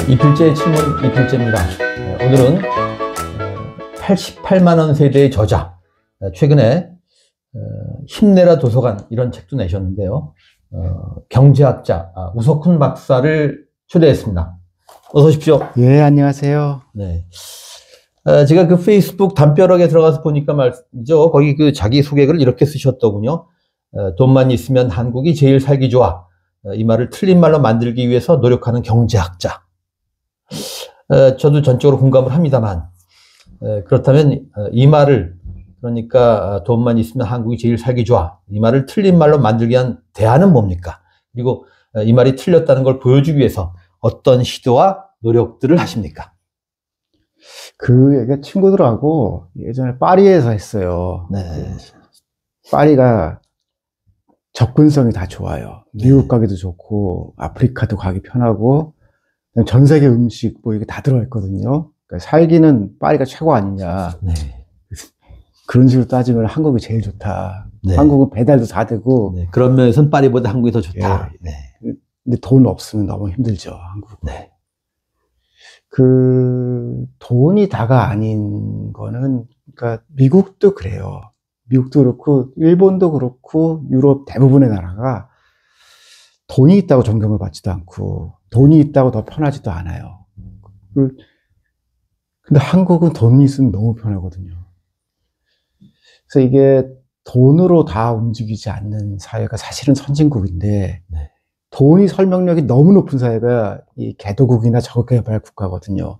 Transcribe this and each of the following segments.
이필재의 질문 이필재입니다. 오늘은 88만 원 세대의 저자, 최근에 힘내라 도서관 이런 책도 내셨는데요. 경제학자 우석훈 박사를 초대했습니다. 어서 오십시오. 예, 안녕하세요. 네. 제가 그 페이스북 담벼락에 들어가서 보니까 말이죠. 거기 그 자기소개글 이렇게 쓰셨더군요. 돈만 있으면 한국이 제일 살기 좋아. 이 말을 틀린 말로 만들기 위해서 노력하는 경제학자. 저도 전적으로 공감을 합니다만, 그렇다면 이 말을, 그러니까 돈만 있으면 한국이 제일 살기 좋아. 이 말을 틀린 말로 만들기 위한 대안은 뭡니까? 그리고 이 말이 틀렸다는 걸 보여주기 위해서 어떤 시도와 노력들을 하십니까? 그 얘기가 친구들하고 예전에 파리에서 했어요. 네. 파리가 접근성이 다 좋아요. 미국 가기도 좋고, 아프리카도 가기 편하고, 전 세계 음식 뭐 이게 다 들어있거든요. 그러니까 살기는 파리가 최고 아니냐. 네. 그런 식으로 따지면 한국이 제일 좋다. 네. 한국은 배달도 다 되고. 네. 그런 면에서는 파리보다 한국이 더 좋다. 예. 네. 근데 돈 없으면 너무 힘들죠, 한국. 네. 돈이 다가 아닌 거는, 그러니까 미국도 그래요. 미국도 그렇고, 일본도 그렇고, 유럽 대부분의 나라가 돈이 있다고 존경을 받지도 않고, 돈이 있다고 더 편하지도 않아요. 근데 한국은 돈이 있으면 너무 편하거든요. 그래서 이게 돈으로 다 움직이지 않는 사회가 사실은 선진국인데, 네. 돈이 설명력이 너무 높은 사회가 이 개도국이나 저개발 국가거든요.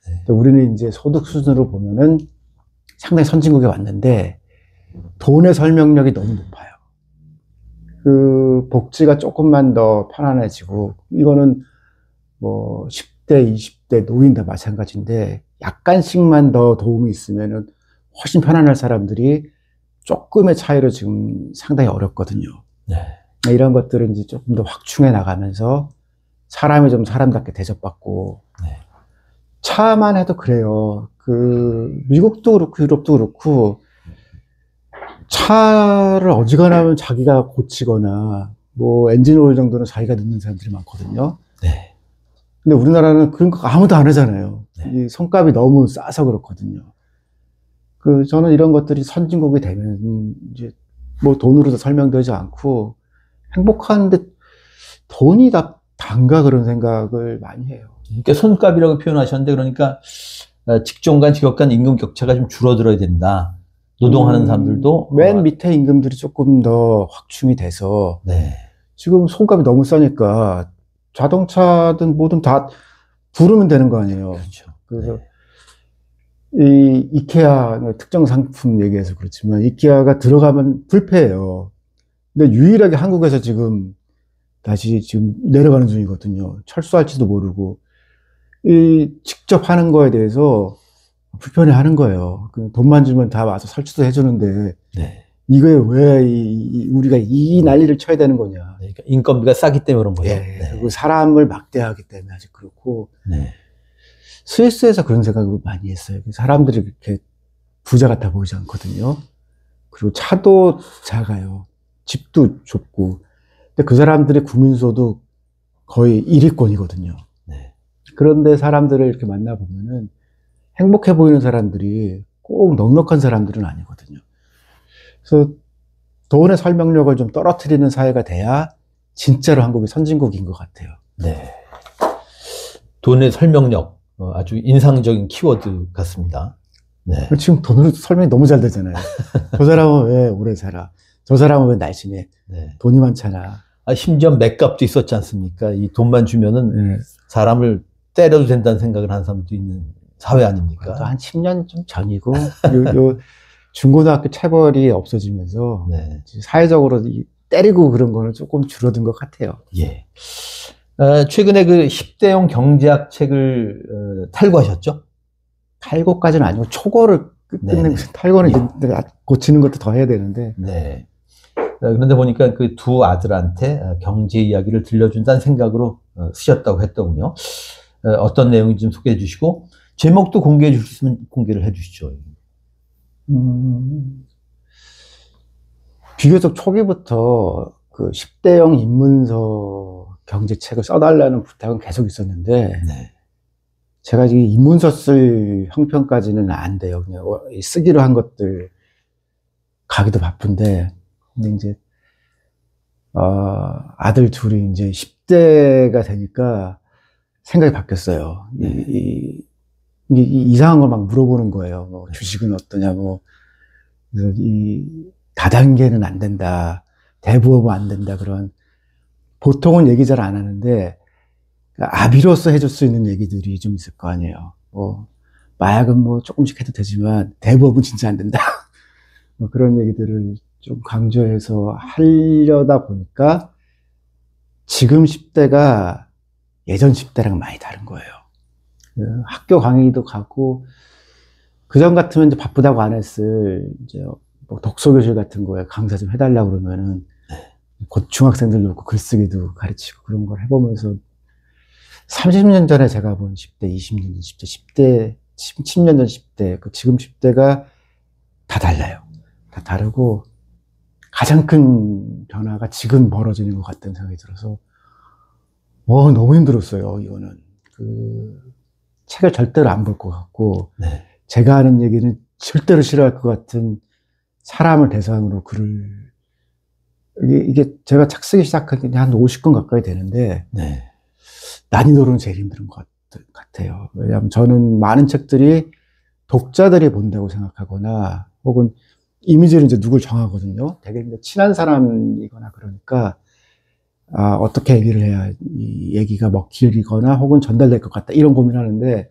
네. 우리는 이제 소득 수준으로 보면은 상당히 선진국에 왔는데, 돈의 설명력이 너무 높아요. 그 복지가 조금만 더 편안해지고, 이거는 뭐 10대, 20대 노인 다 마찬가지인데, 약간씩만 더 도움이 있으면은 훨씬 편안할 사람들이 조금의 차이로 지금 상당히 어렵거든요. 네. 이런 것들은 이제 조금 더 확충해 나가면서 사람이 좀 사람답게 대접받고, 네. 차만 해도 그래요. 미국도 그렇고 유럽도 그렇고, 차를 어지간하면 자기가 고치거나, 뭐, 엔진 오일 정도는 자기가 넣는 사람들이 많거든요. 네. 근데 우리나라는 그런 거 아무도 안 하잖아요. 네. 이 성값이 너무 싸서 그렇거든요. 저는 이런 것들이 선진국이 되면, 이제, 뭐, 돈으로도 설명되지 않고, 행복한데 돈이 다 단가 그런 생각을 많이 해요. 그러니까 손값이라고 표현하셨는데, 그러니까 직종 간 직업 간 임금 격차가 좀 줄어들어야 된다. 노동하는 사람들도 맨 밑에 임금들이 조금 더 확충이 돼서, 네. 지금 손값이 너무 싸니까 자동차든 뭐든 다 부르면 되는 거 아니에요. 그렇죠. 그래서 이 이케아 특정 상품 얘기해서 그렇지만 이케아가 들어가면 불패예요. 근데 유일하게 한국에서 지금 다시 지금 내려가는 중이거든요. 철수할지도 모르고. 직접 하는 거에 대해서 불편해 하는 거예요. 돈만 주면 다 와서 설치도 해주는데, 네. 이거에 왜 우리가 이 난리를 쳐야 되는 거냐. 그러니까 인건비가 싸기 때문에 그런 거예요. 예, 네. 그리고 사람을 막대하기 때문에 아직 그렇고, 네. 스위스에서 그런 생각을 많이 했어요. 사람들이 그렇게 부자 같아 보이지 않거든요. 그리고 차도 작아요. 집도 좁고. 근데 그 사람들의 국민소득 거의 1위권이거든요. 네. 그런데 사람들을 이렇게 만나보면은 행복해 보이는 사람들이 꼭 넉넉한 사람들은 아니거든요. 그래서 돈의 설명력을 좀 떨어뜨리는 사회가 돼야 진짜로 한국이 선진국인 것 같아요. 네. 돈의 설명력, 아주 인상적인 키워드 같습니다. 네. 지금 돈으로 설명이 너무 잘 되잖아요. 저 사람은 왜 오래 살아? 저 사람은 왜 날씬해? 네. 돈이 많잖아. 심지어 맥값도 있었지 않습니까? 이 돈만 주면은 네. 사람을 때려도 된다는 생각을 하는 사람도 있는 사회 아닙니까? 그것도 한 10년 좀 전이고, 요 중고등학교 체벌이 없어지면서, 네. 사회적으로 때리고 그런 거는 조금 줄어든 것 같아요. 예. 최근에 그 10대용 경제학 책을 탈고하셨죠? 탈고까지는 아니고 초고를 끝내고, 탈고는 이제 고치는 것도 더 해야 되는데. 네. 그런데 보니까 그 두 아들한테 경제 이야기를 들려준다는 생각으로 쓰셨다고 했더군요. 어떤 내용인지 좀 소개해 주시고, 제목도 공개해 주실 수 있으면 공개를 해 주시죠. 비교적 초기부터 그 10대형 입문서 경제책을 써달라는 부탁은 계속 있었는데, 네. 제가 지금 입문서 쓸 형편까지는 안 돼요. 그냥 쓰기로 한 것들 가기도 바쁜데, 근데 이제, 아들 둘이 이제 10대가 되니까 생각이 바뀌었어요. 이상한 걸 막 물어보는 거예요. 뭐, 주식은 어떠냐, 뭐. 그래서 다단계는 안 된다. 대부업은 안 된다. 그런, 보통은 얘기 잘 안 하는데, 아비로서 해줄 수 있는 얘기들이 좀 있을 거 아니에요. 뭐, 마약은 뭐 조금씩 해도 되지만, 대부업은 진짜 안 된다. 뭐 그런 얘기들을 좀 강조해서 하려다 보니까, 지금 10대가 예전 10대랑 많이 다른 거예요. 학교 강의도 가고, 그전 같으면 이제 바쁘다고 안 했을, 이제 뭐 독서교실 같은 거에 강사 좀 해달라고 그러면은, 곧 중학생들 놓고 글쓰기도 가르치고 그런 걸 해보면서 30년 전에 제가 본 10대, 20년 전 10대, 10년 전 10대, 지금 10대가 다 달라요. 다 다르고 가장 큰 변화가 지금 벌어지는 것 같다는 생각이 들어서 너무 힘들었어요. 이거는 책을 절대로 안 볼 것 같고 네. 제가 하는 얘기는 절대로 싫어할 것 같은 사람을 대상으로 글을 이게 제가 책 쓰기 시작한 게 한 50권 가까이 되는데 네. 난이도로는 제일 힘든 것 같아요. 왜냐하면 저는 많은 책들이 독자들이 본다고 생각하거나 혹은 이미지를 이제 누굴 정하거든요. 되게 이제 친한 사람이거나 그러니까 어떻게 얘기를 해야 이 얘기가 먹히거나 혹은 전달될 것 같다 이런 고민하는데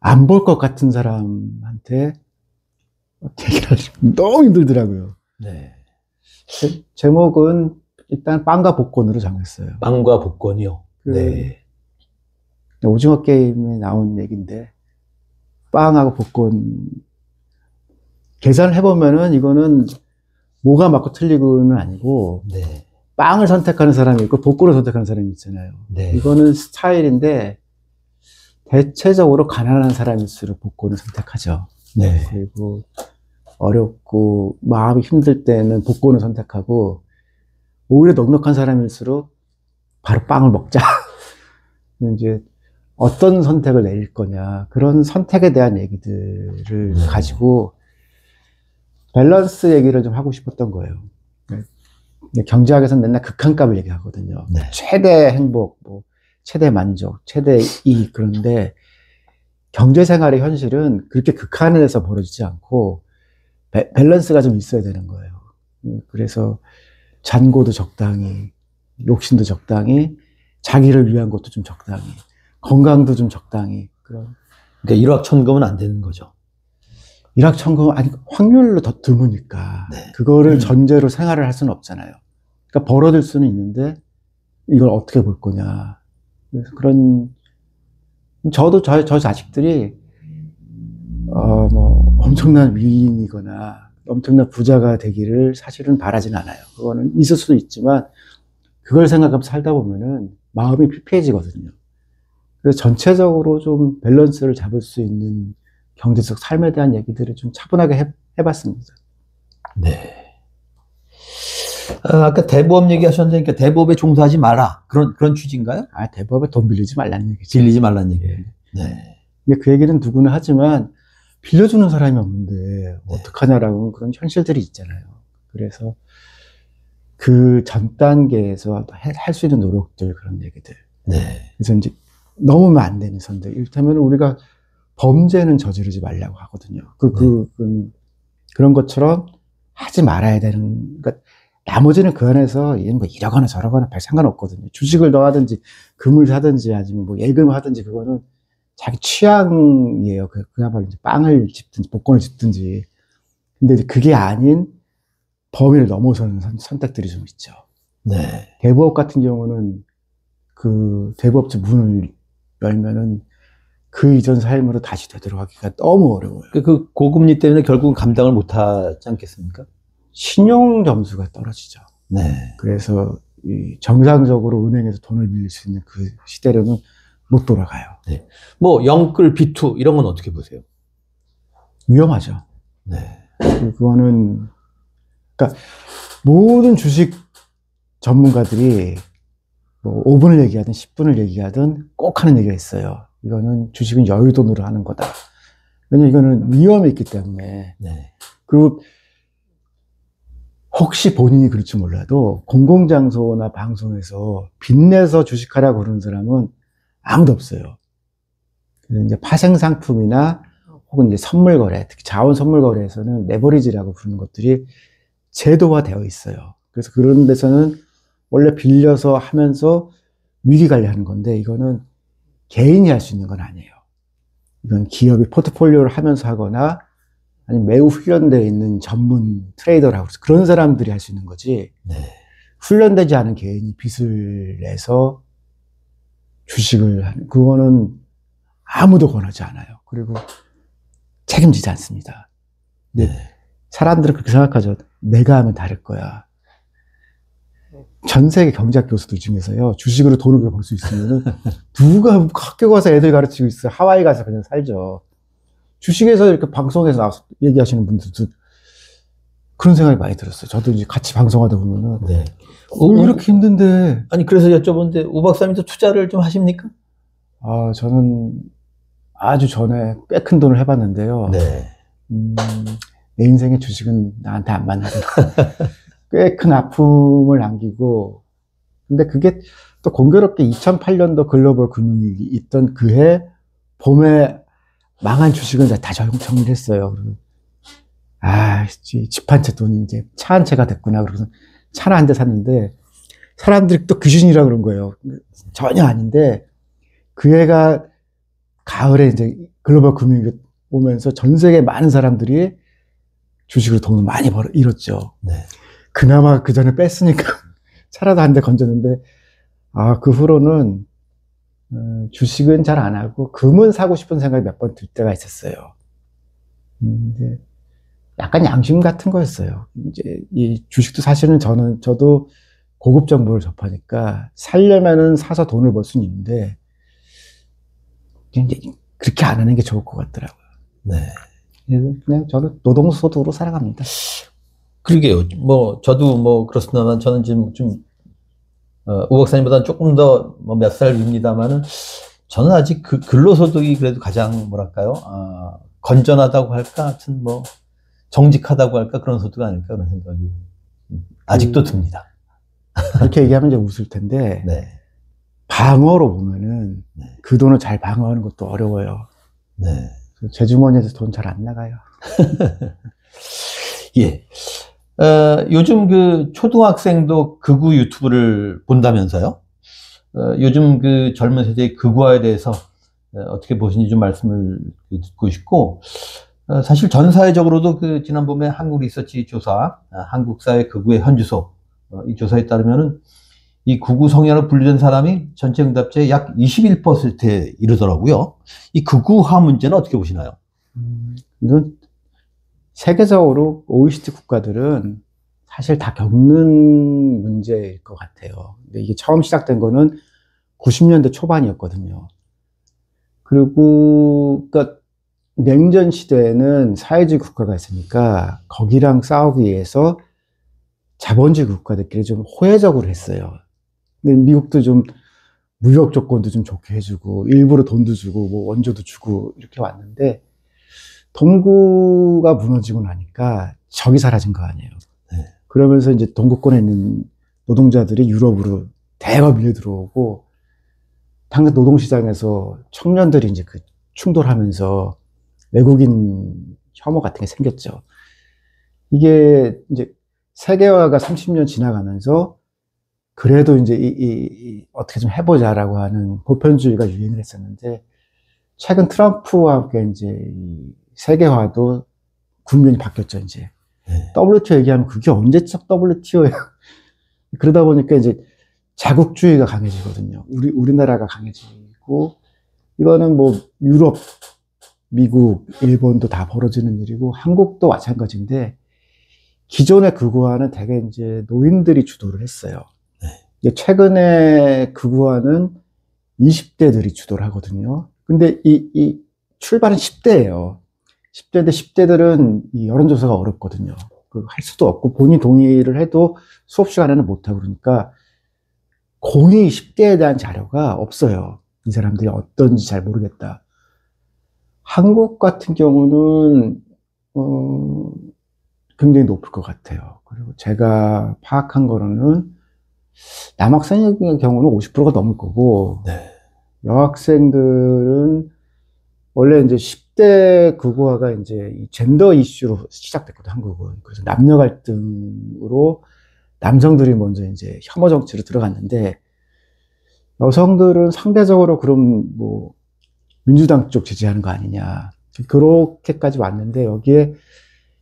안 볼 것 같은 사람한테 얘기를 하기 너무 힘들더라고요. 네. 제목은 일단 빵과 복권으로 정했어요. 빵과 복권이요. 네. 오징어 게임에 나온 얘기인데 빵하고 복권 계산을 해보면은 이거는 뭐가 맞고 틀리고는 아니고 네. 빵을 선택하는 사람이 있고 복권을 선택하는 사람이 있잖아요. 네. 이거는 스타일인데 대체적으로 가난한 사람일수록 복권을 선택하죠. 네. 그리고 어렵고 마음이 힘들 때는 복권을 선택하고 오히려 넉넉한 사람일수록 바로 빵을 먹자. 이제 어떤 선택을 내릴 거냐 그런 선택에 대한 얘기들을 가지고 밸런스 얘기를 좀 하고 싶었던 거예요. 경제학에서는 맨날 극한값을 얘기하거든요. 네. 최대 행복, 뭐 최대 만족, 최대 이익. 그런데 경제생활의 현실은 그렇게 극한에서 벌어지지 않고 밸런스가 좀 있어야 되는 거예요. 그래서 잔고도 적당히, 욕심도 적당히, 자기를 위한 것도 좀 적당히, 건강도 좀 적당히. 그러니까 일확천금은 안 되는 거죠. 일확천금, 아니, 확률로 더 드무니까. 네. 그거를 전제로 생활을 할 수는 없잖아요. 그러니까 벌어들 수는 있는데, 이걸 어떻게 볼 거냐. 그래서 저도 저 자식들이, 엄청난 위인이거나, 엄청난 부자가 되기를 사실은 바라진 않아요. 그거는 있을 수도 있지만, 그걸 생각하면서 살다 보면은 마음이 피폐해지거든요. 그래서 전체적으로 좀 밸런스를 잡을 수 있는 경제적 삶에 대한 얘기들을 좀 차분하게 해봤습니다. 네. 아까 대부업 얘기하셨는데, 그러니까 대부업에 종사하지 마라. 그런 취지인가요? 대부업에 돈 빌리지 말라는 얘기죠. 빌리지 말라는 얘기예요. 네. 근데 그 얘기는 누구나 하지만, 빌려주는 사람이 없는데, 어떡하냐라고 그런 현실들이 있잖아요. 그래서, 그 전 단계에서 할 수 있는 노력들, 그런 얘기들. 네. 그래서 이제, 넘으면 안 되는 선들. 이를테면 우리가 범죄는 저지르지 말라고 하거든요. 그런 것처럼 하지 말아야 되는, 그러니까 나머지는 그 안에서 얘는 뭐 이러거나 저러거나 별 상관없거든요. 주식을 더 하든지, 금을 사든지, 아니면 뭐 예금을 하든지, 그거는 자기 취향이에요. 그야말로 이제 빵을 집든지, 복권을 집든지. 근데 이제 그게 아닌 범위를 넘어서는 선택들이 좀 있죠. 네. 대부업 같은 경우는 그 대부업체 문을 열면은 그 이전 삶으로 다시 되돌아가기가 너무 어려워요. 그 고금리 때문에 결국은 감당을 못 하지 않겠습니까? 신용 점수가 떨어지죠. 네. 그래서 정상적으로 은행에서 돈을 빌릴 수 있는 그 시대로는 못 돌아가요. 네. 뭐 영끌 B2 이런 건 어떻게 보세요? 위험하죠. 네. 그거는 그러니까 모든 주식 전문가들이 뭐 5분을 얘기하든 10분을 얘기하든 꼭 하는 얘기가 있어요. 이거는 주식은 여유돈으로 하는 거다. 왜냐면 이거는 위험이 있기 때문에. 네. 그리고 혹시 본인이 그럴지 몰라도 공공장소나 방송에서 빚내서 주식하라고 그러는 사람은 아무도 없어요. 그래서 이제 파생상품이나 혹은 이제 선물 거래, 특히 자원 선물 거래에서는 레버리지라고 부르는 것들이 제도화되어 있어요. 그래서 그런 데서는 원래 빌려서 하면서 위기 관리하는 건데 이거는 개인이 할 수 있는 건 아니에요. 이건 기업이 포트폴리오를 하면서 하거나 아니면 매우 훈련되어 있는 전문 트레이더라고 해서 그런 사람들이 할 수 있는 거지. 네. 훈련되지 않은 개인이 빚을 내서 주식을 하는 그거는 아무도 권하지 않아요. 그리고 책임지지 않습니다. 근데 사람들은 그렇게 생각하죠. 내가 하면 다를 거야. 전 세계 경제학 교수들 중에서요, 주식으로 돈을 벌 수 있으면은 누가 학교 가서 애들 가르치고 있어요. 하와이 가서 그냥 살죠. 주식에서 이렇게 방송에서 나와서 얘기하시는 분들도 그런 생각이 많이 들었어요. 저도 이제 같이 방송하다 보면은 네. 이렇게 힘든데. 아니 그래서 여쭤보는데 우 박사님도 투자를 좀 하십니까? 아, 저는 아주 전에 꽤 큰 돈을 해봤는데요. 네. 내 인생의 주식은 나한테 안 맞는 꽤 큰 아픔을 남기고, 근데 그게 또 공교롭게 2008년도 글로벌 금융위기 있던 그해 봄에 망한 주식은 다 정리를 했어요. 아, 집 한 채 돈이 이제 차 한 채가 됐구나. 그래서 차를 한 대 샀는데 사람들이 또 귀신이라 그런 거예요. 전혀 아닌데 그 해가 가을에 이제 글로벌 금융위기 오면서 전 세계 많은 사람들이 주식으로 돈을 많이 잃었죠. 네. 그나마 그 전에 뺐으니까 차라도 한 대 건졌는데, 아, 그 후로는 주식은 잘 안 하고 금은 사고 싶은 생각이 몇 번 들 때가 있었어요. 근데 약간 양심 같은 거였어요. 이제 이 주식도 사실은 저도 고급 정보를 접하니까 살려면은 사서 돈을 벌 수는 있는데 이제 그렇게 안 하는 게 좋을 것 같더라고요. 네. 그래서 그냥 저는 노동소득으로 살아갑니다. 그러게요. 뭐 저도 뭐 그렇습니다만 저는 지금 우 박사님보다는 조금 더 몇 살 위입니다만은 저는 아직 근로소득이 그래도 가장 뭐랄까요, 건전하다고 할까, 하여튼 뭐 정직하다고 할까 그런 소득 아닐까 그런 생각이 아직도 듭니다. 그렇게 얘기하면 이제 웃을 텐데 네. 방어로 보면은 네. 그 돈을 잘 방어하는 것도 어려워요. 네. 제 주머니에서 돈 잘 안 나가요. 예. 요즘 그 초등학생도 극우 유튜브를 본다면서요? 요즘 그 젊은 세대의 극우화에 대해서 어떻게 보시는지 좀 말씀을 듣고 싶고, 사실 전 사회적으로도 그 지난 봄에 한국 리서치 조사, 한국 사회 극우의 현주소, 이 조사에 따르면은 이 극우 성향으로 분류된 사람이 전체 응답자의 약 21%에 이르더라고요. 이 극우화 문제는 어떻게 보시나요? 이건 세계적으로 OECD 국가들은 사실 다 겪는 문제일 것 같아요. 근데 이게 처음 시작된 거는 90년대 초반이었거든요. 그리고, 그러니까 냉전 시대에는 사회주의 국가가 있으니까 거기랑 싸우기 위해서 자본주의 국가들끼리 좀 호혜적으로 했어요. 근데 미국도 좀 무역 조건도 좀 좋게 해주고, 일부러 돈도 주고, 뭐 원조도 주고, 이렇게 왔는데, 동구가 무너지고 나니까 적이 사라진 거 아니에요. 네. 그러면서 이제 동구권에 있는 노동자들이 유럽으로 대거 밀려 들어오고, 당장 노동시장에서 청년들이 이제 그 충돌하면서 외국인 혐오 같은 게 생겼죠. 이게 이제 세계화가 30년 지나가면서 그래도 이제 어떻게 좀 해보자라고 하는 보편주의가 유행을 했었는데, 최근 트럼프와 함께 이제 세계화도 국면이 바뀌었죠, 이제. 네. WTO 얘기하면 그게 언제적 WTO예요? 그러다 보니까 이제 자국주의가 강해지거든요. 우리나라가 강해지고, 이거는 뭐 유럽, 미국, 일본도 다 벌어지는 일이고, 한국도 마찬가지인데, 기존의 극우화는 대개 이제 노인들이 주도를 했어요. 네. 최근에 극우화는 20대들이 주도를 하거든요. 근데 이 출발은 10대예요. 10대인데 10대들은 이 여론조사가 어렵거든요. 할 수도 없고 본인 동의를 해도 수업 시간에는 못하고 그러니까 공이 10대에 대한 자료가 없어요. 이 사람들이 어떤지 잘 모르겠다. 한국 같은 경우는 굉장히 높을 것 같아요. 그리고 제가 파악한 거로는 남학생의 경우는 50%가 넘을 거고, 네. 여학생들은 원래 이제 10대 국어화가 이제 이 젠더 이슈로 시작됐거든, 한국은. 그래서 남녀 갈등으로 남성들이 먼저 이제 혐오 정치로 들어갔는데, 여성들은 상대적으로 그럼 뭐, 민주당 쪽 지지하는 거 아니냐. 그렇게까지 왔는데, 여기에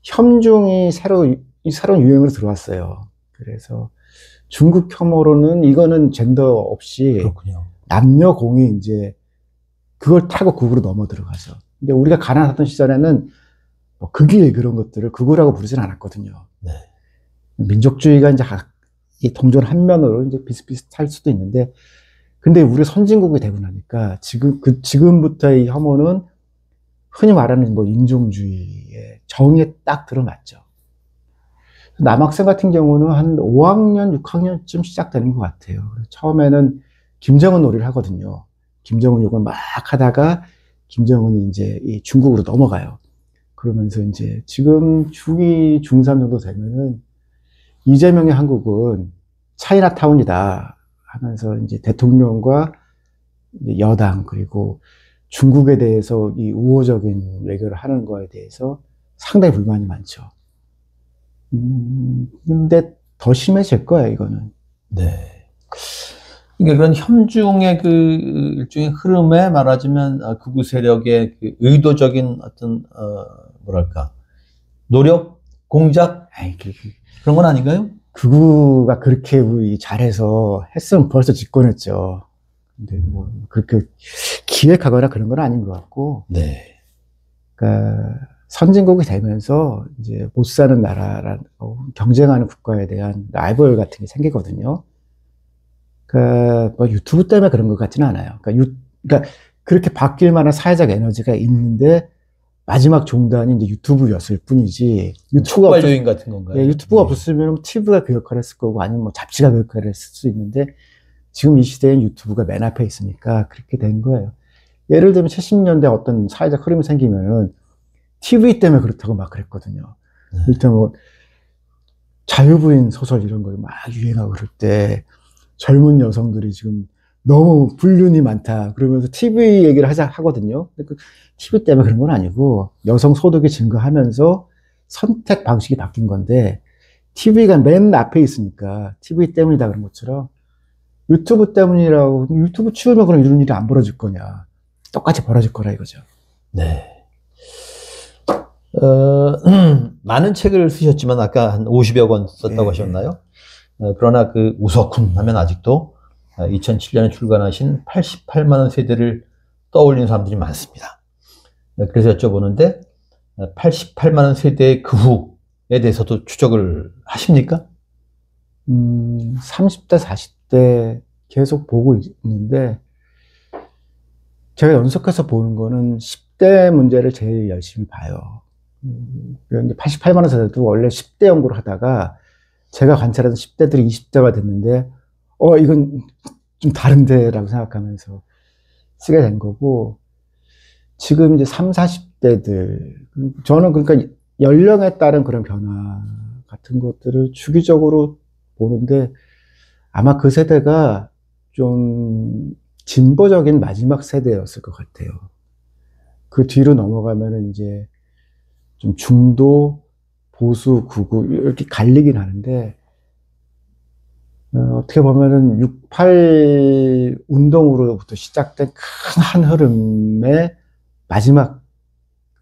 혐중이 새로운 유행으로 들어왔어요. 그래서 중국 혐오로는 이거는 젠더 없이 그렇군요. 남녀 공이 이제 그걸 타고 극으로 넘어 들어가죠. 근데 우리가 가난하던 시절에는 뭐 극일 그런 것들을 극우라고 부르진 않았거든요. 네. 민족주의가 이제 이 동전 한 면으로 이제 비슷비슷할 수도 있는데, 근데 우리 선진국이 되고 나니까 지금부터의 혐오는 흔히 말하는 뭐 인종주의의 정의에 딱 들어맞죠. 남학생 같은 경우는 한 5학년, 6학년쯤 시작되는 것 같아요. 처음에는 김정은 놀이를 하거든요. 김정은 욕을 막 하다가 김정은이 이제 이 중국으로 넘어가요. 그러면서 이제 지금 중2, 중3 정도 되면은 이재명의 한국은 차이나타운이다 하면서 이제 대통령과 여당 그리고 중국에 대해서 이 우호적인 외교를 하는 거에 대해서 상당히 불만이 많죠. 근데 더 심해질 거예요, 이거는. 네. 그러니까 그런 혐중의 그 일종의 흐름에 말하자면 극우 세력의 그 의도적인 어떤 뭐랄까 노력, 공작 그런 건 아닌가요? 극우가 그렇게 잘해서 했으면 벌써 집권했죠. 근데 뭐 그렇게 기획하거나 그런 건 아닌 것 같고. 네. 그러니까 선진국이 되면서 이제 못 사는 나라란 경쟁하는 국가에 대한 라이벌 같은 게 생기거든요. 그러니까 뭐 유튜브 때문에 그런 것 같지는 않아요. 그러니까 그렇게 바뀔 만한 사회적 에너지가 있는데 마지막 종단이 이제 유튜브였을 뿐이지. 유튜브가 요인 같은 건가요? 예, 유튜브가 없었으면 TV가 그 역할을 했을 거고 아니면 뭐 잡지가 그 역할을 했을 수 있는데 지금 이 시대엔 유튜브가 맨 앞에 있으니까 그렇게 된 거예요. 예를 들면 70년대 어떤 사회적 흐름이 생기면은 TV 때문에 그렇다고 막 그랬거든요. 일단 뭐 자유부인 소설 이런 거 막 유행하고 그럴 때 젊은 여성들이 지금 너무 불륜이 많다 그러면서 TV 얘기를 하거든요. 그 TV 때문에 그런 건 아니고 여성 소득이 증가하면서 선택 방식이 바뀐 건데 TV가 맨 앞에 있으니까 TV 때문이다 그런 것처럼 유튜브 때문이라고 유튜브 치우면 그럼 이런 일이 안 벌어질 거냐. 똑같이 벌어질 거라 이거죠. 네. 많은 책을 쓰셨지만 아까 한 50여 권 썼다고 하셨나요? 그러나 그 우석훈 하면 아직도 2007년에 출간하신 88만 원 세대를 떠올리는 사람들이 많습니다. 그래서 여쭤보는데 88만 원 세대의 그 후에 대해서도 추적을 하십니까? 30대, 40대 계속 보고 있는데 제가 연속해서 보는 거는 10대 문제를 제일 열심히 봐요. 그런데 88만 원 세대도 원래 10대 연구를 하다가 제가 관찰하던 10대들이 20대가 됐는데 이건 좀 다른데 라고 생각하면서 쓰게 된 거고 지금 이제 30, 40대들 저는 그러니까 연령에 따른 그런 변화 같은 것들을 주기적으로 보는데 아마 그 세대가 좀 진보적인 마지막 세대였을 것 같아요. 그 뒤로 넘어가면은 이제 좀 중도, 보수, 극우 이렇게 갈리긴 하는데 어떻게 보면은 6.8 운동으로부터 시작된 큰 한 흐름의 마지막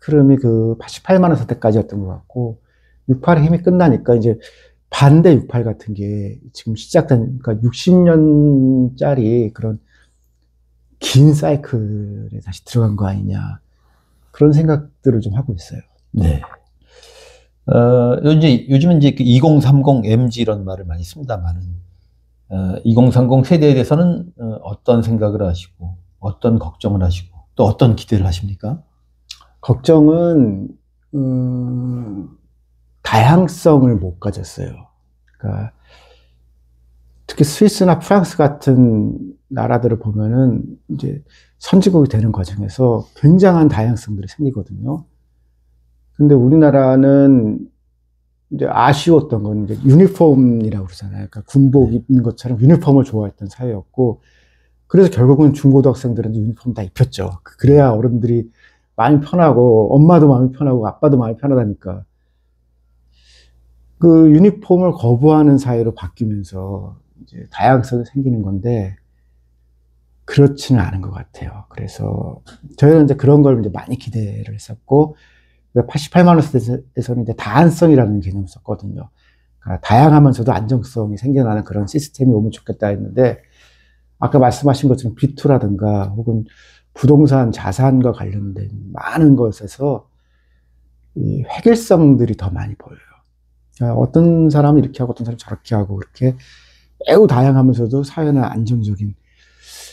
흐름이 그 88만 원 세대까지였던 것 같고 6.8의 힘이 끝나니까 이제 반대 6.8 같은 게 지금 시작된 그러니까 60년짜리 그런 긴 사이클에 다시 들어간 거 아니냐 그런 생각들을 좀 하고 있어요. 네. 요즘은 이제 그 2030 MZ 이런 말을 많이 씁니다만은 2030 세대에 대해서는 어떤 생각을 하시고 어떤 걱정을 하시고 또 어떤 기대를 하십니까? 걱정은 다양성을 못 가졌어요. 그러니까 특히 스위스나 프랑스 같은 나라들을 보면은 이제 선진국이 되는 과정에서 굉장한 다양성들이 생기거든요. 근데 우리나라는 이제 아쉬웠던 건 이제 유니폼이라고 그러잖아요. 그러니까 군복 입는 것처럼 유니폼을 좋아했던 사회였고, 그래서 결국은 중고등학생들은 유니폼 다 입혔죠. 그래야 어른들이 마음이 편하고, 엄마도 마음이 편하고, 아빠도 마음이 편하다니까. 그 유니폼을 거부하는 사회로 바뀌면서 이제 다양성이 생기는 건데, 그렇지는 않은 것 같아요. 그래서 저희는 이제 그런 걸 이제 많이 기대를 했었고, 88만 원에서는 이제 다안성이라는 개념을 썼거든요. 그러니까 다양하면서도 안정성이 생겨나는 그런 시스템이 오면 좋겠다 했는데, 아까 말씀하신 것처럼 비투라든가 혹은 부동산 자산과 관련된 많은 것에서 이 획일성들이 더 많이 보여요. 그러니까 어떤 사람은 이렇게 하고 어떤 사람은 저렇게 하고 그렇게 매우 다양하면서도 사회는 안정적인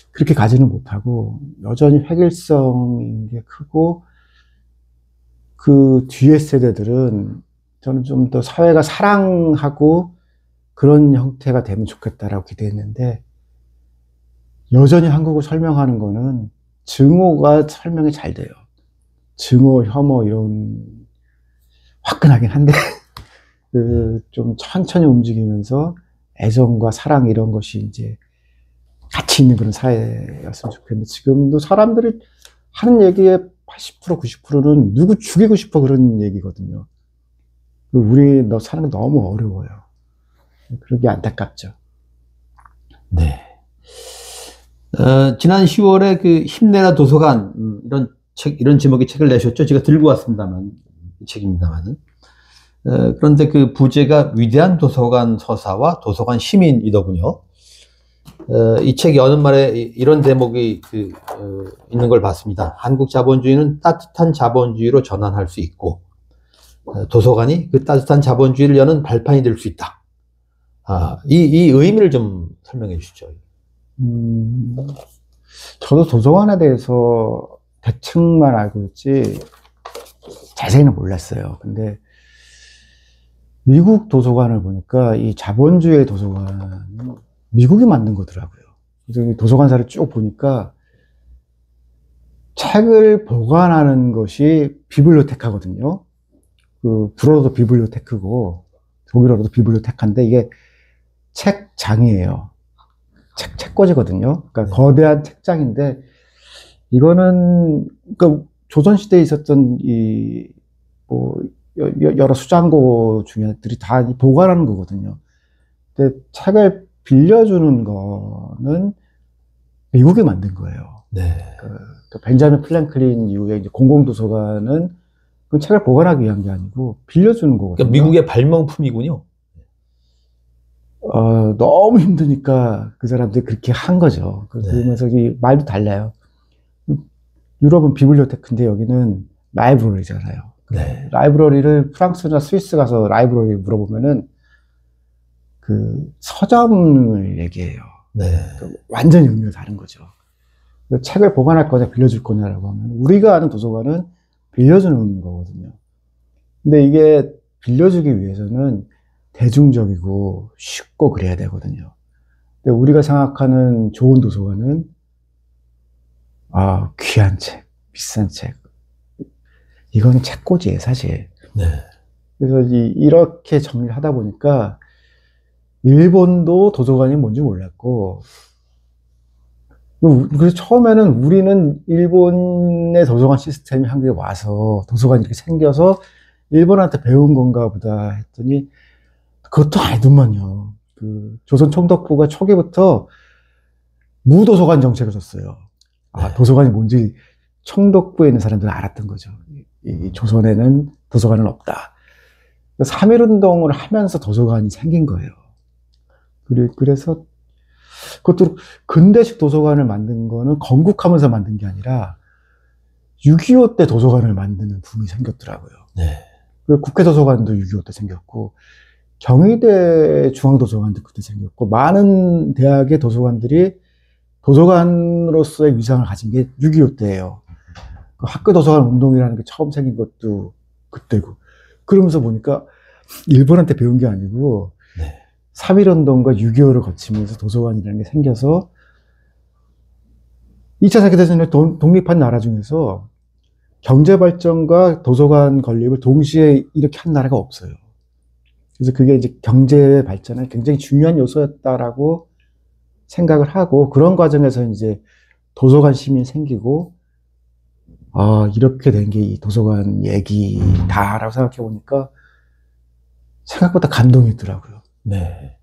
그렇게 가지는 못하고 여전히 획일성인 게 크고, 그 뒤에 세대들은 저는 좀 더 사회가 사랑하고 그런 형태가 되면 좋겠다라고 기대했는데, 여전히 한국을 설명하는 거는 증오가 설명이 잘 돼요. 증오, 혐오 이런 화끈하긴 한데 좀 천천히 움직이면서 애정과 사랑 이런 것이 이제 같이 있는 그런 사회였으면 좋겠는데, 지금도 사람들이 하는 얘기의 80%, 90%는 누구 죽이고 싶어 그런 얘기거든요. 우리 너 사는 게 너무 어려워요. 그러기 안타깝죠. 네. 지난 10월에 그 힘내라 도서관, 이런 제목의 책을 내셨죠. 제가 들고 왔습니다만, 이 책입니다만은. 그런데 그 부제가 위대한 도서관 서사와 도서관 시민이더군요. 이 책이 어느 말에 이런 대목이 있는 걸 봤습니다. 한국 자본주의는 따뜻한 자본주의로 전환할 수 있고, 도서관이 그 따뜻한 자본주의를 여는 발판이 될 수 있다. 이 의미를 좀 설명해 주시죠. 저도 도서관에 대해서 대충만 알고 있지 자세히는 몰랐어요. 근데 미국 도서관을 보니까 이 자본주의 도서관은 미국이 만든 거더라고요. 그래서 도서관사를 쭉 보니까 책을 보관하는 것이 비블리오테카거든요. 불어도 비블리오테크고 독일어로도 비블리오테카인데 이게 책장이에요. 책꽂이거든요. 그러니까 거대한 책장인데, 이거는 그러니까 조선시대에 있었던 여러 수장고 중에들이 다 보관하는 거거든요. 근데 책을 빌려주는 거는 미국이 만든 거예요. 네. 그 벤자민 프랭클린 이후에 이제 공공도서관은 그 책을 보관하기 위한 게 아니고 빌려주는 거거든요. 그러니까 미국의 발명품이군요. 너무 힘드니까 그 사람들이 그렇게 한 거죠. 그러면서 이 말도 달라요. 유럽은 비블리오테크인데 여기는 라이브러리잖아요. 네. 라이브러리를 프랑스나 스위스 가서 라이브러리 물어보면은 그 서점을 얘기해요. 네. 완전히 의미가 다른 거죠. 책을 보관할 거냐 빌려줄 거냐라고 하면 우리가 아는 도서관은 빌려주는 거거든요. 근데 이게 빌려주기 위해서는 대중적이고 쉽고 그래야 되거든요. 근데 우리가 생각하는 좋은 도서관은 귀한 책, 비싼 책, 이건 책꽂이에요 사실. 네. 그래서 이렇게 정리를 하다 보니까 일본도 도서관이 뭔지 몰랐고, 그래서 처음에는 우리는 일본의 도서관 시스템이 한국에 와서 도서관이 이렇게 생겨서 일본한테 배운 건가 보다 했더니 그것도 아니더만요. 조선 총독부가 초기부터 무도서관 정책을 썼어요. 도서관이 뭔지 총독부에 있는 사람들은 알았던 거죠. 이 조선에는 도서관은 없다. 3.1운동을 하면서 도서관이 생긴 거예요. 그래서 그것도 근대식 도서관을 만든 거는 건국하면서 만든 게 아니라 6.25 때 도서관을 만드는 붐이 생겼더라고요. 네. 국회 도서관도 6.25 때 생겼고, 경희대 중앙도서관도 그때 생겼고, 많은 대학의 도서관들이 도서관으로서의 위상을 가진 게 6.25 때예요. 학교 도서관 운동이라는 게 처음 생긴 것도 그때고. 그러면서 보니까 일본한테 배운 게 아니고, 3.1운동과 6.25를 거치면서 도서관이라는 게 생겨서 2차 세계대전에 독립한 나라 중에서 경제 발전과 도서관 건립을 동시에 이렇게 한 나라가 없어요. 그래서 그게 이제 경제 발전에 굉장히 중요한 요소였다라고 생각을 하고, 그런 과정에서 이제 도서관 시민이 생기고, 아, 이렇게 된 게 이 도서관 얘기다라고 생각해 보니까 생각보다 감동이 있더라고요. 네.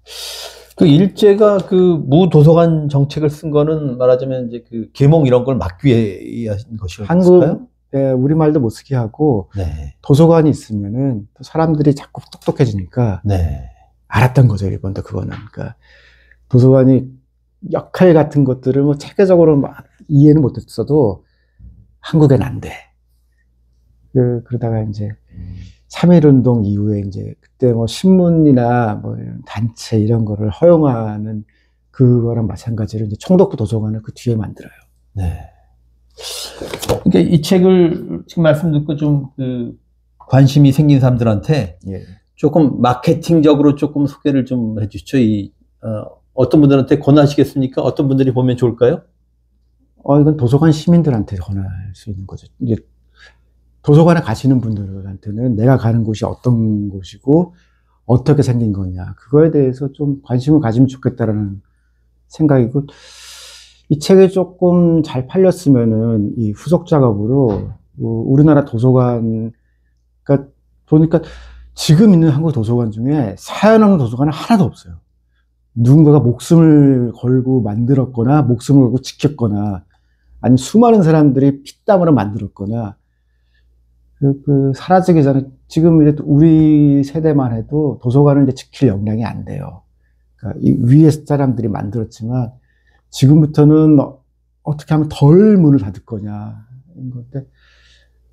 그 일제가 그 무도서관 정책을 쓴 거는 말하자면 이제 그 계몽 이런 걸 막기 위해 하신 것이었을까요? 한국에 우리말도 못 쓰게 하고, 네. 도서관이 있으면은 또 사람들이 자꾸 똑똑해지니까 네. 알았던 거죠, 일본도 그거는. 그러니까 도서관이 역할 같은 것들을 뭐 체계적으로 막 이해는 못했어도 한국엔 안 돼. 그러다가 이제 3.1운동 이후에 이제 그때 뭐 신문이나 뭐 이런 단체 이런 거를 허용하는 그거랑 마찬가지로 이제 총독부 도서관을 그 뒤에 만들어요. 네. 그러니까 이 책을 지금 말씀 듣고 좀 그 관심이 생긴 사람들한테 예. 조금 마케팅적으로 조금 소개를 좀 해주시죠. 어떤 분들한테 권하시겠습니까? 어떤 분들이 보면 좋을까요? 이건 도서관 시민들한테 권할 수 있는 거죠. 이게 도서관에 가시는 분들한테는 내가 가는 곳이 어떤 곳이고 어떻게 생긴 거냐, 그거에 대해서 좀 관심을 가지면 좋겠다라는 생각이고, 이 책이 조금 잘 팔렸으면은 이 후속 작업으로 우리나라 도서관, 그러니까 보니까 지금 있는 한국 도서관 중에 사연 없는 도서관은 하나도 없어요. 누군가가 목숨을 걸고 만들었거나 목숨을 걸고 지켰거나, 아니 수많은 사람들이 피땀으로 만들었거나, 사라지기 전에, 지금 이제 우리 세대만 해도 도서관을 이제 지킬 역량이 안 돼요. 그러니까 이 위에 사람들이 만들었지만 지금부터는 어떻게 하면 덜 문을 닫을 거냐, 이런 건데,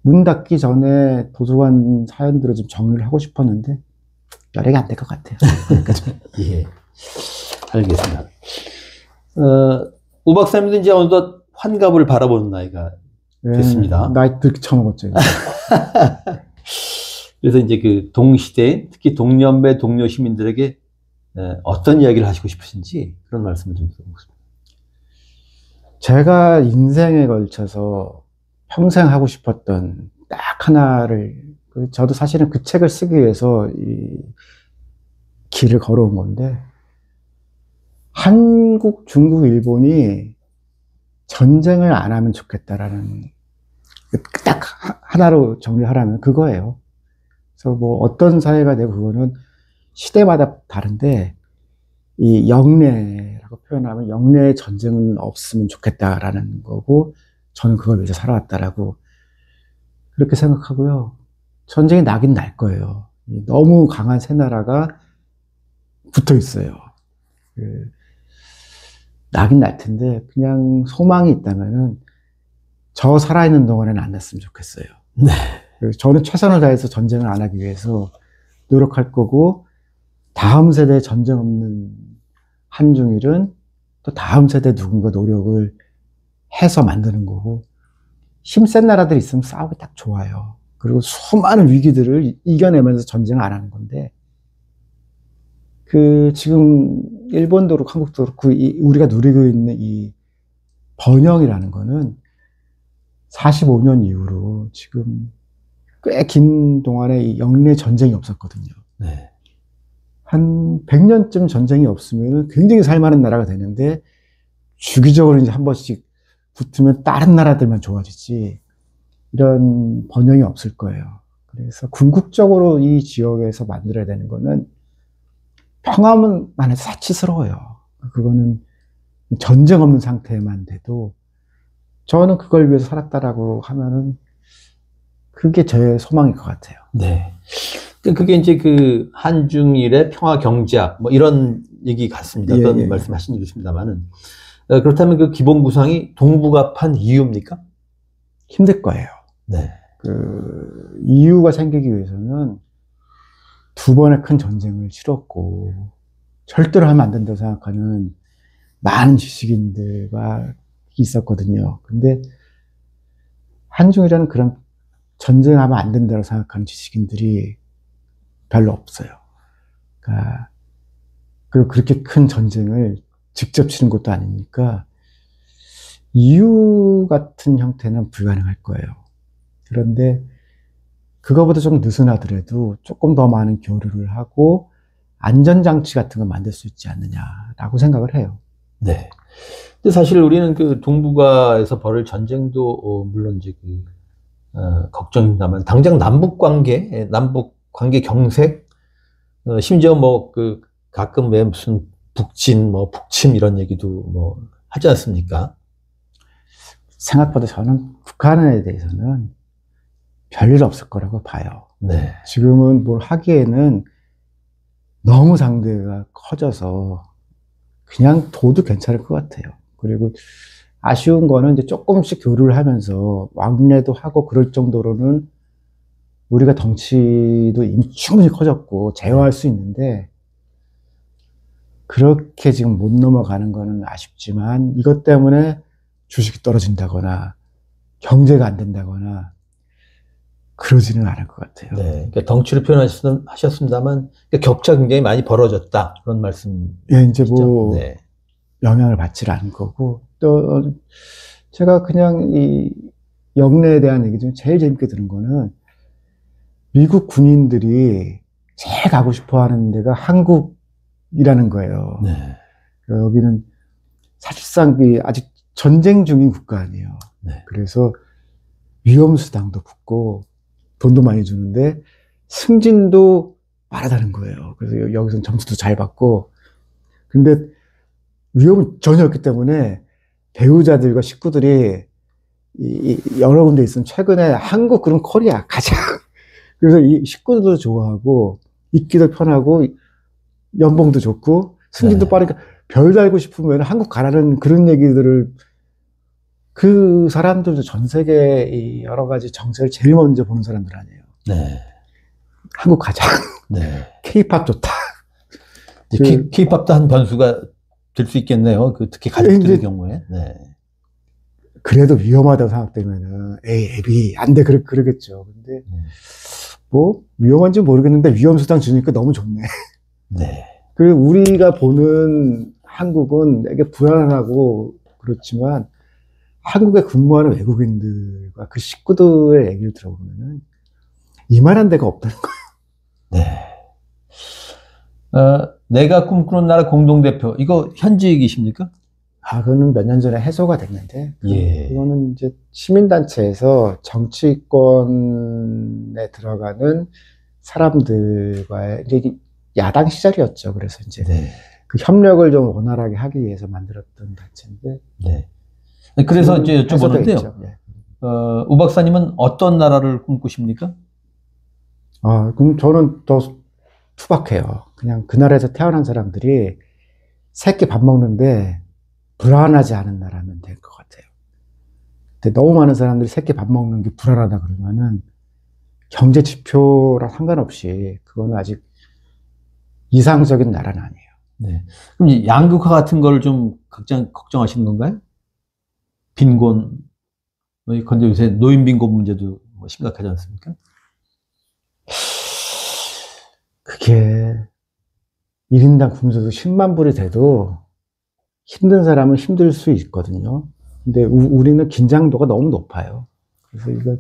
문 닫기 전에 도서관 사연들을 좀 정리를 하고 싶었는데 여력이 안 될 것 같아요. 예, 알겠습니다. 우 박사님도 이제 어느덧 환갑을 바라보는 나이가 됐습니다. 나이 들기 처먹었죠. 그래서 이제 그 동시대, 특히 동년배 동료 시민들에게 어떤 이야기를 하시고 싶으신지 그런 말씀을 좀 드려보겠습니다. 제가 인생에 걸쳐서 평생 하고 싶었던 딱 하나를, 저도 사실은 그 책을 쓰기 위해서 이 길을 걸어온 건데, 한국, 중국, 일본이 전쟁을 안 하면 좋겠다라는, 딱 하나로 정리하라면 그거예요. 그래서 뭐 어떤 사회가 되고, 그거는 시대마다 다른데, 이 영내라고 표현하면 영내의 전쟁은 없으면 좋겠다라는 거고, 저는 그걸 위해서 살아왔다라고 그렇게 생각하고요. 전쟁이 나긴 날 거예요. 너무 강한 세 나라가 붙어 있어요. 나긴 날 텐데, 그냥 소망이 있다면은 저 살아있는 동안에는 안 났으면 좋겠어요. 네. 저는 최선을 다해서 전쟁을 안 하기 위해서 노력할 거고, 다음 세대에 전쟁 없는 한중일은 또 다음 세대 누군가 노력을 해서 만드는 거고, 힘센 나라들이 있으면 싸우기 딱 좋아요. 그리고 수많은 위기들을 이겨내면서 전쟁을 안 하는 건데, 지금 일본도 그렇고 한국도 그렇고 우리가 누리고 있는 이 번영이라는 거는 45년 이후로 지금 꽤 긴 동안에 이 영내 전쟁이 없었거든요. 네. 한 100년쯤 전쟁이 없으면 굉장히 살만한 나라가 되는데, 주기적으로 이제 한 번씩 붙으면 다른 나라들만 좋아지지 이런 번영이 없을 거예요. 그래서 궁극적으로 이 지역에서 만들어야 되는 거는 평화만 해도 사치스러워요. 그거는 전쟁 없는 상태만 돼도, 저는 그걸 위해서 살았다라고 하면은 그게 제 소망일 것 같아요. 네. 그게 이제 그 한중일의 평화 경제학 뭐 이런 얘기 같습니다. 어떤 말씀하신 일이 있습니다만은, 그렇다면 그 기본 구상이 동북아판 이유입니까? 힘들 거예요. 네. 이유가 생기기 위해서는 2번의 큰 전쟁을 치렀고, 절대로 하면 안 된다고 생각하는 많은 지식인들과 있었거든요. 근데 한중이라는 그런 전쟁하면 안 된다고 생각하는 지식인들이 별로 없어요. 그리고 그렇게 큰 전쟁을 직접 치른 것도 아니니까, 이유 같은 형태는 불가능할 거예요. 그런데 그거보다 좀 느슨하더라도 조금 더 많은 교류를 하고 안전장치 같은 걸 만들 수 있지 않느냐라고 생각을 해요. 네. 근데 사실 우리는 그 동북아에서 벌일 전쟁도 물론 이제 걱정입니다만 당장 남북 관계 경색, 심지어 뭐 그 가끔 왜 무슨 북진 뭐 북침 이런 얘기도 뭐 하지 않습니까? 생각보다 저는 북한에 대해서는 별일 없을 거라고 봐요. 네. 지금은 뭘 하기에는 너무 상대가 커져서 그냥 둬도 괜찮을 것 같아요. 그리고 아쉬운 거는 이제 조금씩 교류를 하면서 왕래도 하고 그럴 정도로는 우리가 덩치도 이미 충분히 커졌고 제어할 수 있는데 그렇게 지금 못 넘어가는 거는 아쉽지만 이것 때문에 주식이 떨어진다거나 경제가 안 된다거나 그러지는 않을 것 같아요. 네. 그러니까 덩치를 표현하셨습니다만 그러니까 격차 굉장히 많이 벌어졌다 그런 말씀. 예, 이제 뭐 네. 영향을 받지 않은 거고 또 제가 그냥 이 영내에 대한 얘기 중에 제일 재밌게 들은 거는 미국 군인들이 제일 가고 싶어 하는 데가 한국이라는 거예요. 네. 여기는 사실상 아직 전쟁 중인 국가 아니에요. 네. 그래서 위험수당도 붙고 돈도 많이 주는데 승진도 빠르다는 거예요. 그래서 여기서는 점수도 잘 받고 근데 위험은 전혀 없기 때문에 배우자들과 식구들이 여러 군데 있으면 최근에 한국 그런 코리아 가자. 그래서 이 식구들도 좋아하고 있기도 편하고 연봉도 좋고 승진도 네. 빠르니까 별 달고 싶으면 한국 가라는 그런 얘기들을 그 사람들도 전 세계 여러 가지 정책을 제일 먼저 보는 사람들 아니에요. 네. 한국 가자. 네. K-팝 좋다. K-팝도 한 변수가 될 수 있겠네요. 특히 가족들의 경우에. 네. 그래도 위험하다고 생각되면은 애비 안 돼 그러겠죠. 근데 뭐 위험한지 모르겠는데 위험수당 주니까 너무 좋네. 네. 그리고 우리가 보는 한국은 되게 불안하고 그렇지만 한국에 근무하는 외국인들과 그 식구들의 얘기를 들어보면은 이만한 데가 없다는 거예요. 네. 내가 꿈꾸는 나라 공동대표, 이거 현직이십니까? 그거는 몇 년 전에 해소가 됐는데, 예. 그거는 이제 시민단체에서 정치권에 들어가는 사람들과의 이제 야당 시절이었죠. 그래서 이제 네. 그 협력을 좀 원활하게 하기 위해서 만들었던 단체인데. 네. 그래서 이제 여쭤보는데요. 네. 우 박사님은 어떤 나라를 꿈꾸십니까? 그럼 저는 더 투박해요. 그냥 그 나라에서 태어난 사람들이 새끼 밥 먹는데 불안하지 않은 나라면 될 것 같아요. 근데 너무 많은 사람들이 새끼 밥 먹는 게 불안하다 그러면은 경제 지표랑 상관없이 그거는 아직 이상적인 나라는 아니에요. 네. 그럼 이 양극화 같은 걸 좀 걱정하시는 건가요? 빈곤. 근데 요새 노인 빈곤 문제도 심각하지 않습니까? 그게 1인당 군소득 10만 불이 돼도 힘든 사람은 힘들 수 있거든요. 근데 우리는 긴장도가 너무 높아요. 그래서 이거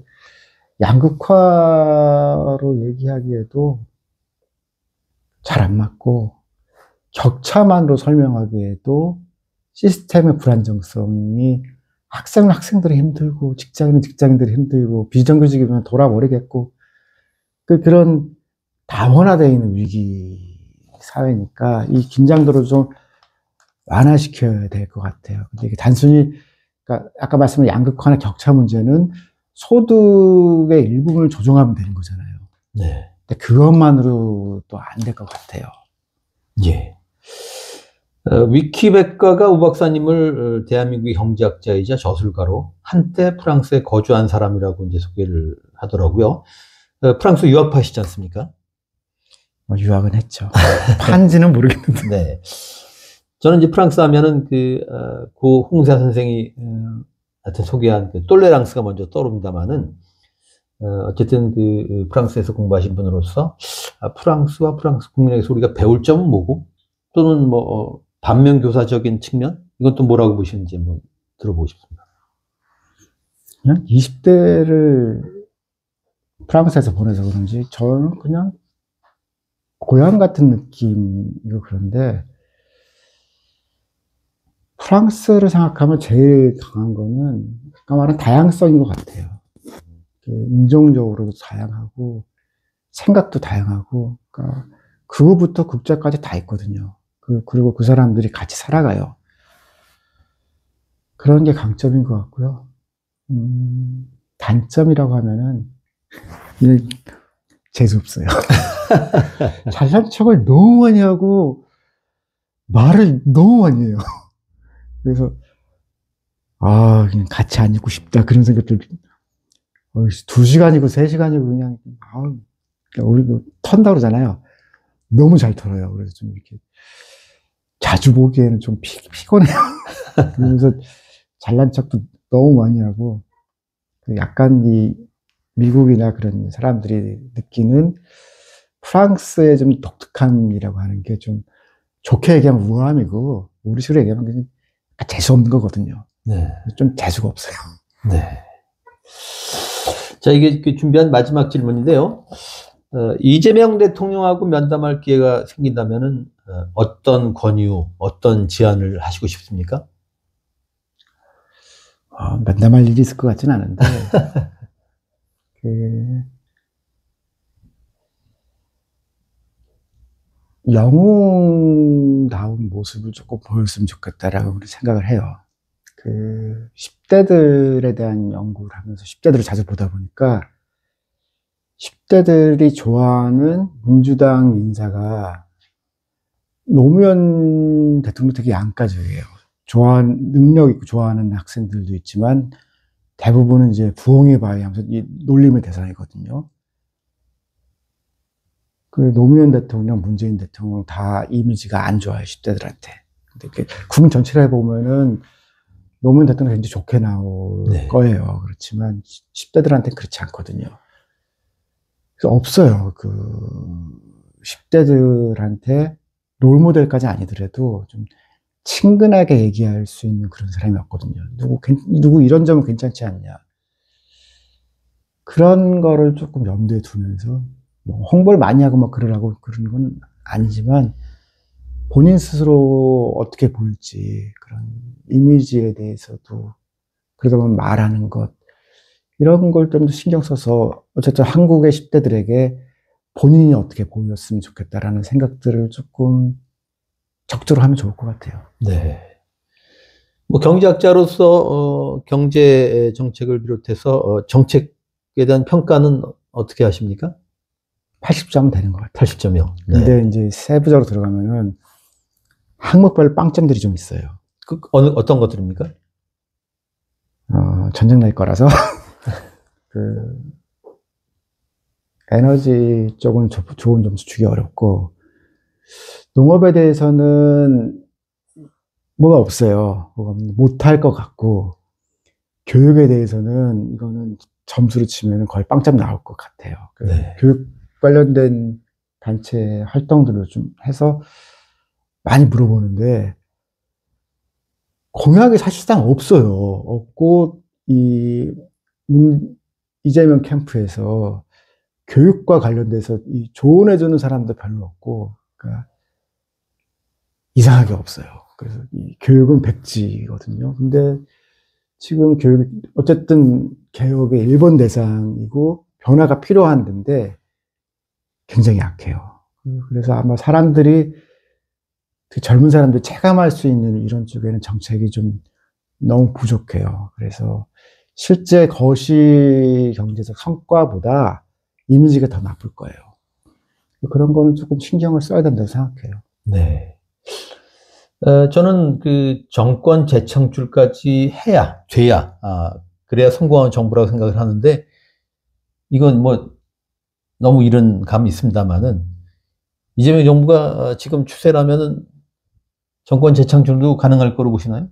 양극화로 얘기하기에도 잘 안 맞고 격차만으로 설명하기에도 시스템의 불안정성이 학생은 학생들이 힘들고 직장인은 직장인들이 힘들고 비정규직이면 돌아버리겠고 그런 다원화되어 있는 위기 사회니까 이 긴장도를 좀 완화시켜야 될 것 같아요. 근데 이게 단순히 그러니까 아까 말씀한 양극화나 격차 문제는 소득의 일부분을 조정하면 되는 거잖아요. 네. 근데 그것만으로도 안 될 것 같아요. 예. 위키백과가 우 박사님을 대한민국의 경제학자이자 저술가로 한때 프랑스에 거주한 사람이라고 이제 소개를 하더라고요. 프랑스 유학파시지 않습니까? 유학은 했죠. 판지는 모르겠는데. 네. 저는 이제 프랑스 하면은 고 홍사 선생이 하여튼 소개한 똘레랑스가 먼저 떠오릅니다만은 어쨌든 프랑스에서 공부하신 분으로서 프랑스와 프랑스 국민에게서 우리가 배울 점은 뭐고 또는 반면교사적인 측면 이건 또 뭐라고 보시는지 한번 들어보고 싶습니다. 그냥 20대를 프랑스에서 보내서 그런지 저는 그냥 고향 같은 느낌이고 그런데 프랑스를 생각하면 제일 강한 거는 아까 말한 다양성인 것 같아요. 인종적으로도 다양하고 생각도 다양하고 그러니까 극우부터 극자까지 다 있거든요. 그리고 그 사람들이 같이 살아가요. 그런 게 강점인 것 같고요. 단점이라고 하면은 재수없어요. 잘난 척을 너무 많이 하고 말을 너무 많이 해요. 그래서 그냥 같이 안 있고 싶다 그런 생각들 2시간이고 3시간이고 그냥 우리 턴다 그러잖아요. 너무 잘 털어요. 그래서 좀 이렇게 자주 보기에는 좀 피곤해요. 그래서 잘난 척도 너무 많이 하고 약간 이 미국이나 그런 사람들이 느끼는 프랑스의 좀 독특함이라고 하는 게 좀 좋게 얘기하면 우아함이고 우리식으로 얘기하면 그냥 재수 없는 거거든요. 네. 좀 재수가 없어요. 네. 자, 이게 준비한 마지막 질문인데요. 이재명 대통령하고 면담할 기회가 생긴다면은 어떤 권유, 어떤 제안을 하시고 싶습니까? 면담할 일이 있을 것 같지는 않은데 영웅다운 모습을 조금 보였으면 좋겠다라고 생각을 해요. 10대들에 대한 연구를 하면서 10대들을 자주 보다 보니까 10대들이 좋아하는 민주당 인사가 노무현 대통령 되게 양가적이에요. 능력 있고 좋아하는 학생들도 있지만 대부분은 이제 부엉이 바위 하면서 이 놀림의 대상이거든요. 노무현 대통령, 문재인 대통령 다 이미지가 안 좋아요, 10대들한테. 근데 국민 전체를 해보면은 노무현 대통령 굉장히 좋게 나올 거예요. 그렇지만 10대들한테는 그렇지 않거든요. 그래서 없어요. 10대들한테 롤모델까지 아니더라도 좀 친근하게 얘기할 수 있는 그런 사람이 없거든요. 누구 이런 점은 괜찮지 않냐. 그런 거를 조금 염두에 두면서 홍보를 많이 하고 막 그러라고 그러는 건 아니지만 본인 스스로 어떻게 보일지 그런 이미지에 대해서도 그러다 보면 말하는 것 이런 걸 좀 더 신경 써서 어쨌든 한국의 10대들에게 본인이 어떻게 보였으면 좋겠다라는 생각들을 조금 적절히 하면 좋을 것 같아요. 네. 경제학자로서 경제 정책을 비롯해서 정책에 대한 평가는 어떻게 하십니까? 80점은 되는 것 같아요. 80점이요. 근데 이제 세부적으로 들어가면은 항목별 빵점들이 좀 있어요. 어떤 것들입니까? 전쟁 날 거라서 에너지 쪽은 좋은 점수 주기 어렵고 농업에 대해서는 뭐가 없어요. 못할 것 같고 교육에 대해서는 이거는 점수를 치면 거의 빵점 나올 것 같아요. 교육 관련된 단체 활동들을 좀 해서 많이 물어보는데 공약이 사실상 없어요. 없고 이재명 캠프에서 교육과 관련돼서 조언해주는 사람도 별로 없고 그러니까 이상하게 없어요. 그래서 교육은 백지거든요. 근데 지금 어쨌든 개혁의 1번 대상이고 변화가 필요한 데인데 굉장히 약해요. 그래서 아마 사람들이 젊은 사람들이 체감할 수 있는 이런 쪽에는 정책이 좀 너무 부족해요. 그래서 실제 거시 경제적 성과보다 이미지가 더 나쁠 거예요. 그런 거는 조금 신경을 써야 된다고 생각해요. 네. 저는 정권 재창출까지 돼야, 그래야 성공한 정부라고 생각을 하는데, 이건 너무 이른 감이 있습니다만은, 이재명 정부가 지금 추세라면은 정권 재창출도 가능할 거로 보시나요?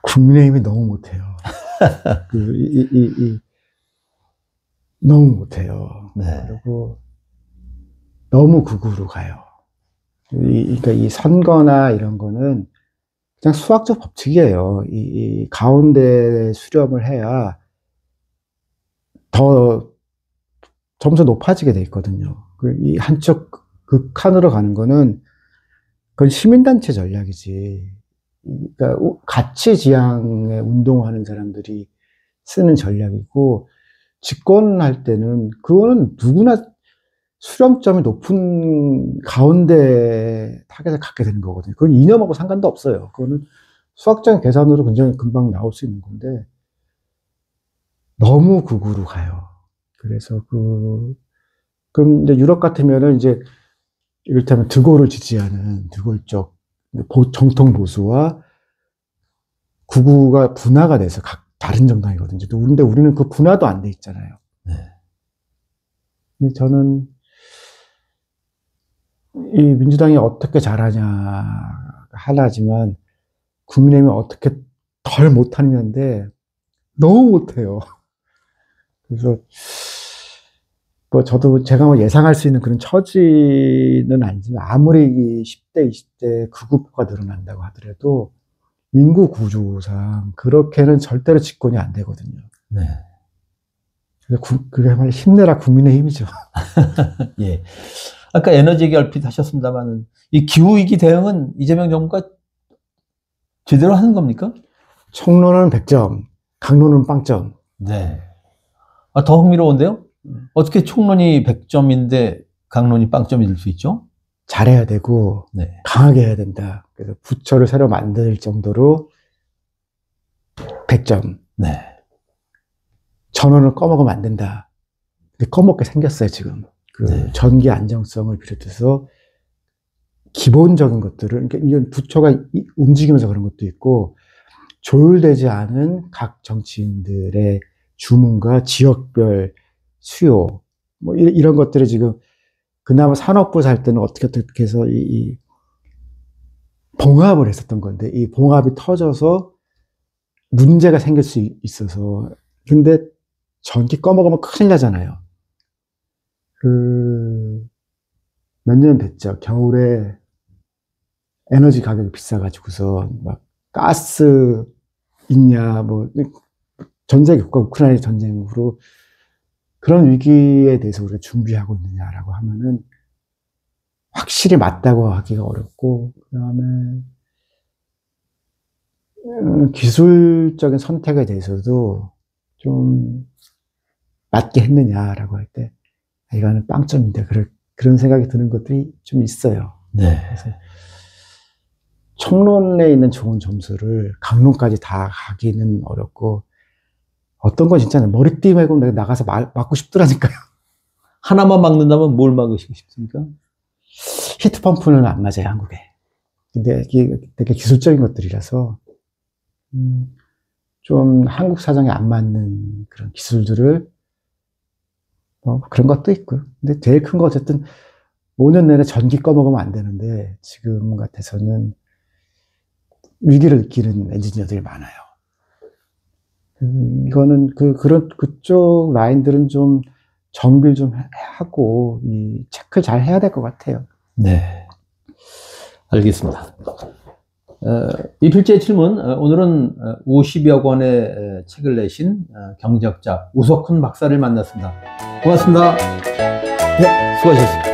국민의힘이 너무 못해요. 너무 못해요. 네. 그리고 너무 극우로 가요. 그러니까 이 선거나 이런 거는 그냥 수학적 법칙이에요. 이 가운데 수렴을 해야 더 점수 높아지게 돼 있거든요. 이 한쪽 극한으로 가는 거는 그건 시민단체 전략이지. 그러니까 가치 지향에 운동하는 사람들이 쓰는 전략이고, 집권할 때는 그거는 누구나 수렴점이 높은 가운데 타겟을 갖게 되는 거거든요. 그건 이념하고 상관도 없어요. 그거는 수학적인 계산으로 굉장히 금방 나올 수 있는 건데, 너무 극으로 가요. 그래서 그럼 이제 유럽 같으면은 이제 이를테면 드골을 지지하는 드골 쪽 정통 보수와 극우가 분화가 돼서 각 다른 정당이거든요. 근데 우리는 그 분화도 안 돼 있잖아요. 네. 근데 저는 이 민주당이 어떻게 잘하냐 하나지만 국민의힘이 어떻게 덜 못하는데 너무 못해요. 그래서 뭐 저도 제가 뭐 예상할 수 있는 그런 처지는 아니지만 아무리 이 10대, 20대 극우가 늘어난다고 하더라도 인구 구조상 그렇게는 절대로 집권이 안 되거든요. 네. 그래서 그야말로 힘내라 국민의힘이죠. 예. 아까 에너지 얘기 얼핏 하셨습니다만 이 기후위기 대응은 이재명 정부가 제대로 하는 겁니까? 총론은 100점, 강론은 빵점. 네. 아, 더 흥미로운데요? 어떻게 총론이 100점인데 강론이 빵점이 될 수 있죠? 잘해야 되고 네. 강하게 해야 된다. 그래서 부처를 새로 만들 정도로 100점. 네. 전원을 꺼먹으면 안 된다. 근데 꺼먹게 생겼어요, 지금. 네. 전기 안정성을 비롯해서 기본적인 것들을, 그러니까 이건 부처가 움직이면서 그런 것도 있고, 조율되지 않은 각 정치인들의 주문과 지역별 수요, 뭐 이런 것들을 지금 그나마 산업부 살 때는 어떻게 해서 이 봉합을 했었던 건데, 이 봉합이 터져서 문제가 생길 수 있어서. 근데 전기 꺼먹으면 큰일 나잖아요. 몇 년 됐죠. 겨울에 에너지 가격이 비싸가지고서 막 가스 있냐, 뭐 전 세계 국가 우크라이나 전쟁으로 그런 위기에 대해서 우리가 준비하고 있느냐라고 하면은 확실히 맞다고 하기가 어렵고, 그다음에 기술적인 선택에 대해서도 좀 맞게 했느냐라고 할 때 이거는 빵점인데 그런 생각이 드는 것들이 좀 있어요. 네. 그래서 총론에 있는 좋은 점수를 강론까지 다 가기는 어렵고, 어떤 건 진짜 머리띠 말고 내가 나가서 막고 싶더라니까요. 하나만 막는다면 뭘 막으시고 싶습니까? 히트펌프는 안 맞아요, 한국에. 근데 이게 되게 기술적인 것들이라서 좀 한국 사정에 안 맞는 그런 기술들을 그런 것도 있고요. 근데 제일 큰 거 어쨌든 5년 내내 전기 꺼먹으면 안 되는데 지금 같아서는 위기를 느끼는 엔지니어들이 많아요. 이거는 그쪽 라인들은 좀 정비를 좀 하고 이 체크를 잘 해야 될 것 같아요. 네. 알겠습니다. 이 필자의 질문, 오늘은 50여 권의 책을 내신 경제학자 우석훈 박사를 만났습니다. 고맙습니다. 네, 수고하셨습니다.